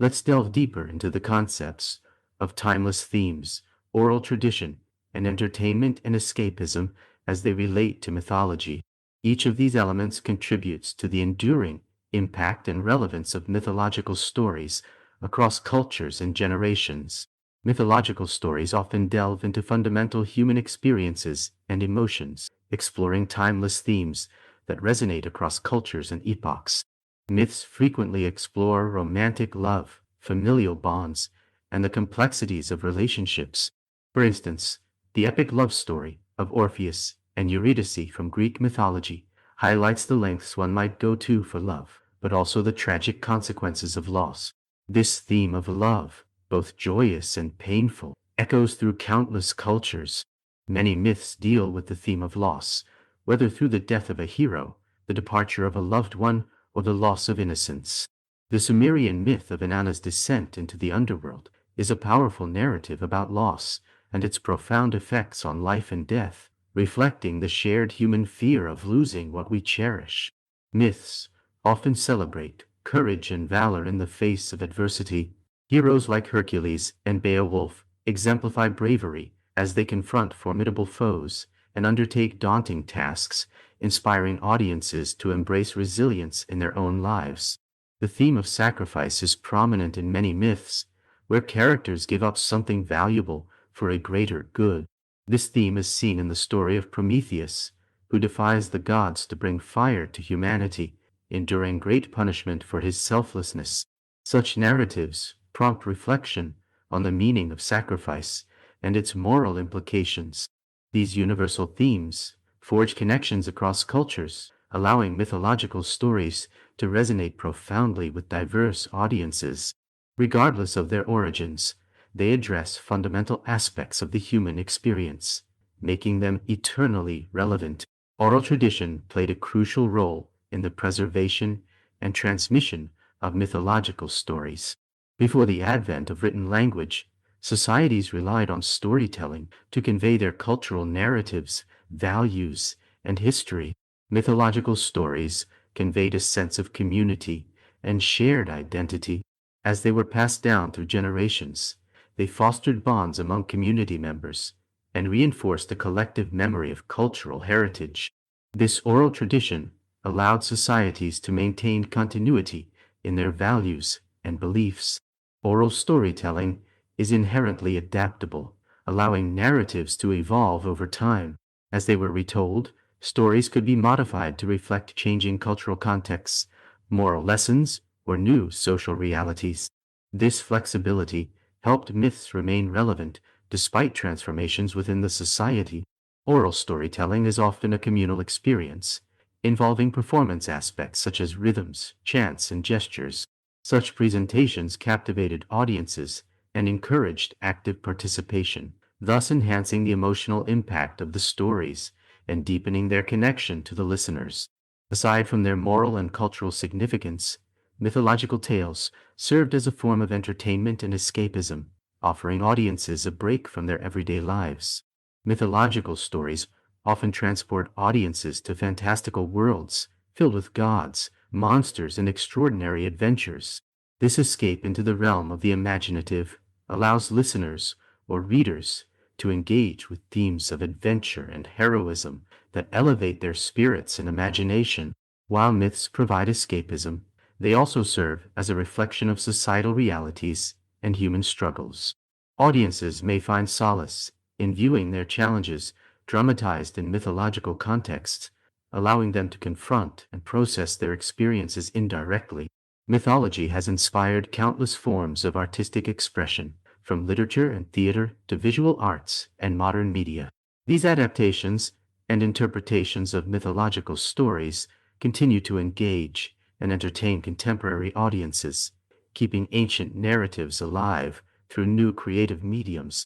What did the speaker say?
Let's delve deeper into the concepts of timeless themes, oral tradition, and entertainment and escapism as they relate to mythology. Each of these elements contributes to the enduring impact and relevance of mythological stories across cultures and generations. Mythological stories often delve into fundamental human experiences and emotions, exploring timeless themes that resonate across cultures and epochs. Myths frequently explore romantic love, familial bonds, and the complexities of relationships. For instance, the epic love story of Orpheus and Eurydice from Greek mythology highlights the lengths one might go to for love, but also the tragic consequences of loss. This theme of love, both joyous and painful, echoes through countless cultures. Many myths deal with the theme of loss, whether through the death of a hero, the departure of a loved one, or the loss of innocence. The Sumerian myth of Inanna's descent into the underworld is a powerful narrative about loss and its profound effects on life and death, reflecting the shared human fear of losing what we cherish. Myths often celebrate courage and valor in the face of adversity. Heroes like Hercules and Beowulf exemplify bravery as they confront formidable foes and undertake daunting tasks, inspiring audiences to embrace resilience in their own lives. The theme of sacrifice is prominent in many myths, where characters give up something valuable for a greater good. This theme is seen in the story of Prometheus, who defies the gods to bring fire to humanity, enduring great punishment for his selflessness. Such narratives prompt reflection on the meaning of sacrifice and its moral implications. These universal themes forge connections across cultures, allowing mythological stories to resonate profoundly with diverse audiences. Regardless of their origins, they address fundamental aspects of the human experience, making them eternally relevant. Oral tradition played a crucial role in the preservation and transmission of mythological stories. Before the advent of written language, societies relied on storytelling to convey their cultural narratives, values, and history. Mythological stories conveyed a sense of community and shared identity. As they were passed down through generations, they fostered bonds among community members and reinforced the collective memory of cultural heritage. This oral tradition allowed societies to maintain continuity in their values and beliefs. Oral storytelling is inherently adaptable, allowing narratives to evolve over time. As they were retold, stories could be modified to reflect changing cultural contexts, moral lessons, or new social realities. This flexibility helped myths remain relevant despite transformations within the society. Oral storytelling is often a communal experience, involving performance aspects such as rhythms, chants, and gestures. Such presentations captivated audiences and encouraged active participation, thus enhancing the emotional impact of the stories and deepening their connection to the listeners. Aside from their moral and cultural significance, mythological tales served as a form of entertainment and escapism, offering audiences a break from their everyday lives. Mythological stories often transport audiences to fantastical worlds filled with gods, monsters, and extraordinary adventures. This escape into the realm of the imaginative allows listeners or readers to engage with themes of adventure and heroism that elevate their spirits and imagination. While myths provide escapism, they also serve as a reflection of societal realities and human struggles. Audiences may find solace in viewing their challenges dramatized in mythological contexts, allowing them to confront and process their experiences indirectly. Mythology has inspired countless forms of artistic expression, from literature and theater to visual arts and modern media. These adaptations and interpretations of mythological stories continue to engage and entertain contemporary audiences, keeping ancient narratives alive through new creative mediums.